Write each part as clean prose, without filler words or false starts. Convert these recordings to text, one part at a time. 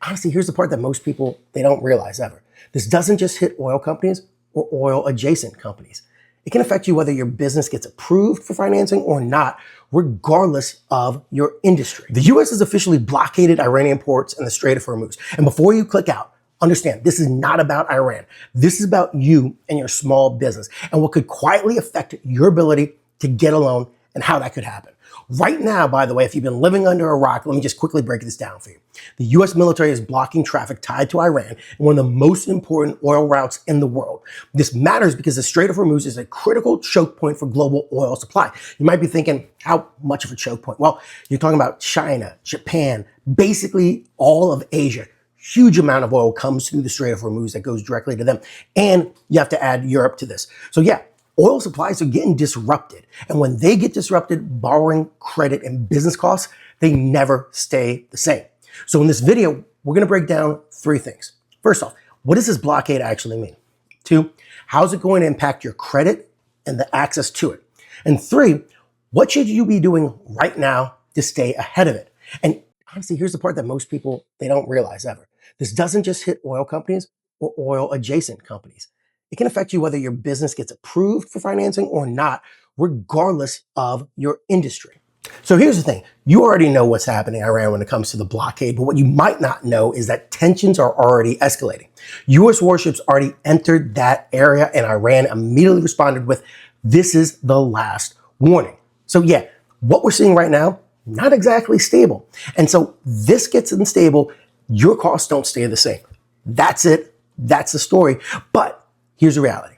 honestly, here's the part that most people, they don't realize ever. This doesn't just hit oil companies or oil adjacent companies. It can affect you whether your business gets approved for financing or not, regardless of your industry. The US has officially blockaded Iranian ports in the Strait of Hormuz. And before you click out, understand this is not about Iran. This is about you and your small business and what could quietly affect your ability to get a loan and how that could happen. Right now, by the way, if you've been living under a rock, let me just quickly break this down for you. The US military is blocking traffic tied to Iran in one of the most important oil routes in the world. This matters because the Strait of Hormuz is a critical choke point for global oil supply. You might be thinking, how much of a choke point? Well, you're talking about China, Japan, basically all of Asia. Huge amount of oil comes through the Strait of Hormuz that goes directly to them. And you have to add Europe to this. So yeah, oil supplies are getting disrupted. And when they get disrupted, borrowing, credit, and business costs, they never stay the same. So in this video, we're going to break down three things. First off, what does this blockade actually mean? Two, how's it going to impact your credit and the access to it? And three, what should you be doing right now to stay ahead of it? And honestly, here's the part that most people, they don't realize ever. This doesn't just hit oil companies or oil adjacent companies. It can affect you whether your business gets approved for financing or not, regardless of your industry. So here's the thing. You already know what's happening in Iran when it comes to the blockade, but what you might not know is that tensions are already escalating. US warships already entered that area and Iran immediately responded with, "This is the last warning." So yeah, what we're seeing right now, not exactly stable. And so this gets unstable, your costs don't stay the same. That's it. That's the story. But here's the reality.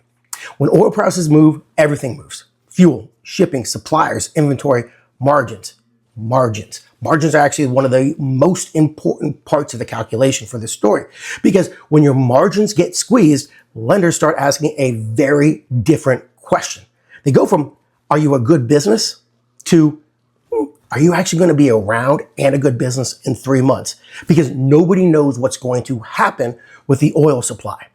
When oil prices move, everything moves. Fuel, shipping, suppliers, inventory, margins. Margins are actually one of the most important parts of the calculation for this story. Because when your margins get squeezed, lenders start asking a very different question. They go from, are you a good business? To, are you actually going to be around and a good business in 3 months? Because nobody knows what's going to happen with the oil supply.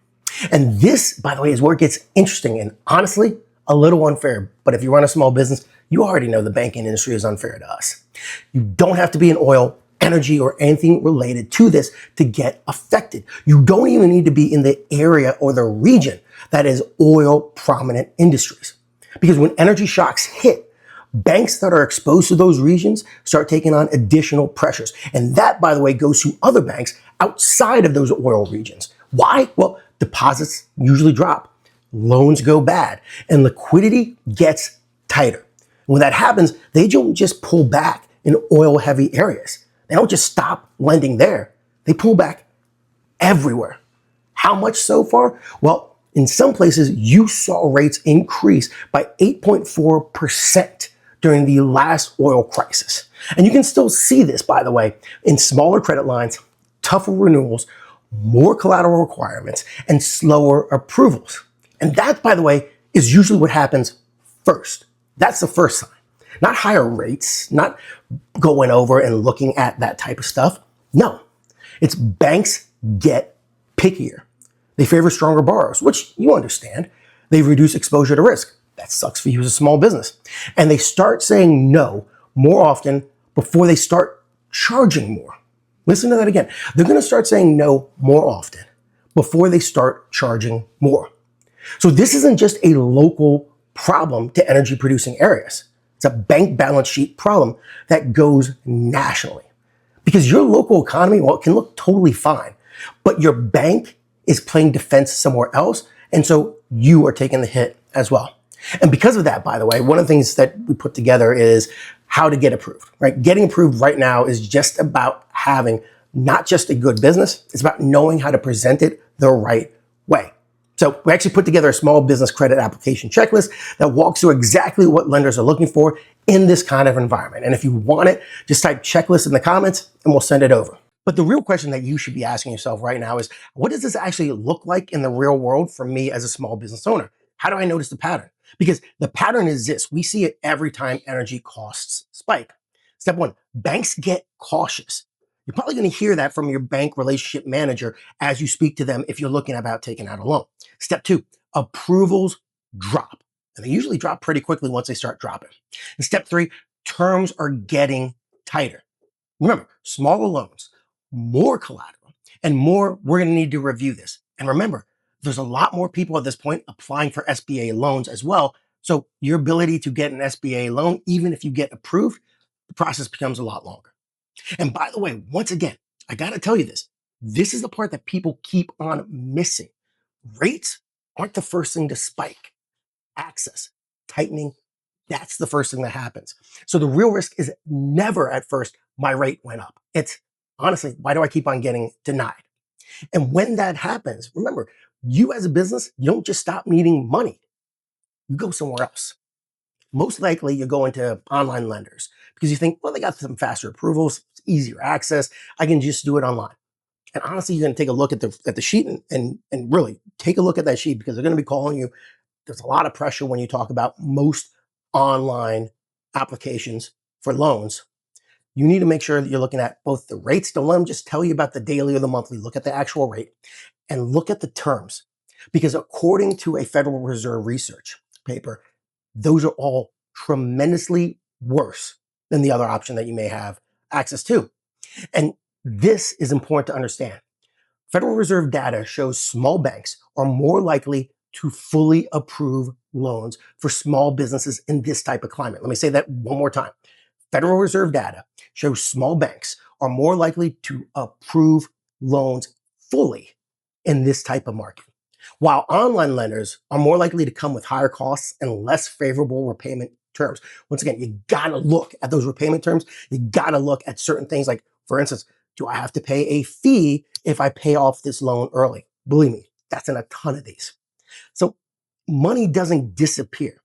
And this, by the way, is where it gets interesting and honestly, a little unfair. But if you run a small business, you already know the banking industry is unfair to us. You don't have to be in oil, energy, or anything related to this to get affected. You don't even need to be in the area or the region that is oil prominent industries. Because when energy shocks hit, banks that are exposed to those regions start taking on additional pressures. And that, by the way, goes to other banks outside of those oil regions. Why? Well, deposits usually drop, loans go bad, and liquidity gets tighter. When that happens, they don't just pull back in oil-heavy areas. They don't just stop lending there. They pull back everywhere. How much so far? Well, in some places, you saw rates increase by 8.4% during the last oil crisis. And you can still see this, by the way, in smaller credit lines, tougher renewals, more collateral requirements, and slower approvals. And that, by the way, is usually what happens first. That's the first sign. Not higher rates, not going over and looking at that type of stuff. No, it's banks get pickier. They favor stronger borrowers, which you understand. They reduce exposure to risk. That sucks for you as a small business. And they start saying no more often before they start charging more. Listen to that again. They're going to start saying no more often before they start charging more. So this isn't just a local problem to energy producing areas. It's a bank balance sheet problem that goes nationally. Because your local economy, well, it can look totally fine, but your bank is playing defense somewhere else. And so you are taking the hit as well. And because of that, by the way, one of the things that we put together is how to get approved, right? Getting approved right now is just about having not just a good business, it's about knowing how to present it the right way. So we actually put together a small business credit application checklist that walks through exactly what lenders are looking for in this kind of environment. And if you want it, just type checklist in the comments and we'll send it over. But the real question that you should be asking yourself right now is, what does this actually look like in the real world for me as a small business owner? How do I notice the pattern? Because the pattern is this. We see it every time energy costs spike. Step one, banks get cautious. You're probably going to hear that from your bank relationship manager as you speak to them if you're looking about taking out a loan. Step two, approvals drop. And they usually drop pretty quickly once they start dropping. And step three, terms are getting tighter. Remember, smaller loans, more collateral, and more, we're going to need to review this. And remember, there's a lot more people at this point applying for SBA loans as well. So your ability to get an SBA loan, even if you get approved, the process becomes a lot longer. And by the way, once again, I got to tell you this. This is the part that people keep on missing. Rates aren't the first thing to spike. Access, tightening, that's the first thing that happens. So the real risk is never at first, my rate went up. It's honestly, why do I keep on getting denied? And when that happens, remember, you as a business, you don't just stop needing money. You go somewhere else. Most likely you go into online lenders because you think, well, they got some faster approvals, it's easier access. I can just do it online. And honestly, you're going to take a look at the sheet and really take a look at that sheet because they're going to be calling you. There's a lot of pressure when you talk about most online applications for loans. You need to make sure that you're looking at both the rates. Don't let them just tell you about the daily or the monthly. Look at the actual rate and look at the terms. Because according to a Federal Reserve research paper, those are all tremendously worse than the other option that you may have access to. And this is important to understand. Federal Reserve data shows small banks are more likely to fully approve loans for small businesses in this type of climate. Let me say that one more time. Federal Reserve data shows small banks are more likely to approve loans fully in this type of market, while online lenders are more likely to come with higher costs and less favorable repayment terms. Once again, you gotta look at those repayment terms. You gotta look at certain things like, for instance, do I have to pay a fee if I pay off this loan early? Believe me, that's in a ton of these. So money doesn't disappear.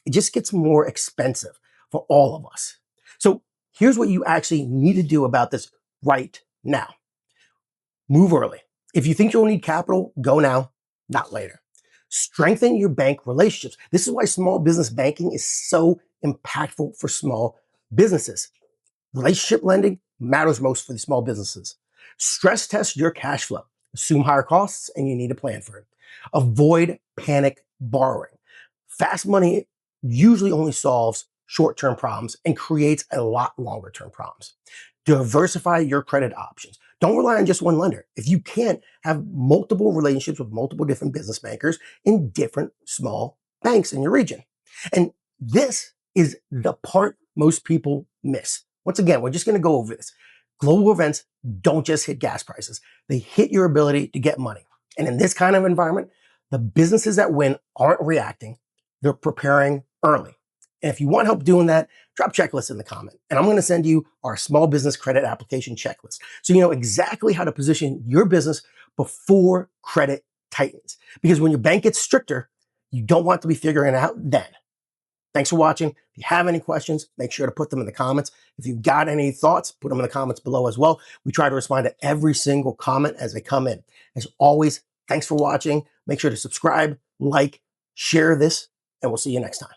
It just gets more expensive for all of us. So here's what you actually need to do about this right now. Move early. If you think you'll need capital, go now, not later. Strengthen your bank relationships. This is why small business banking is so impactful for small businesses. Relationship lending matters most for the small businesses. Stress test your cash flow. Assume higher costs and you need a plan for it. Avoid panic borrowing. Fast money usually only solves short-term problems and creates a lot longer-term problems. Diversify your credit options. Don't rely on just one lender. If you can't, have multiple relationships with multiple different business bankers in different small banks in your region. And this is the part most people miss. Once again, we're just going to go over this. Global events don't just hit gas prices. They hit your ability to get money. And in this kind of environment, the businesses that win aren't reacting. They're preparing early. And if you want help doing that, drop checklist in the comment. And I'm going to send you our small business credit application checklist. So you know exactly how to position your business before credit tightens. Because when your bank gets stricter, you don't want to be figuring it out then. Thanks for watching. If you have any questions, make sure to put them in the comments. If you've got any thoughts, put them in the comments below as well. We try to respond to every single comment as they come in. As always, thanks for watching. Make sure to subscribe, like, share this, and we'll see you next time.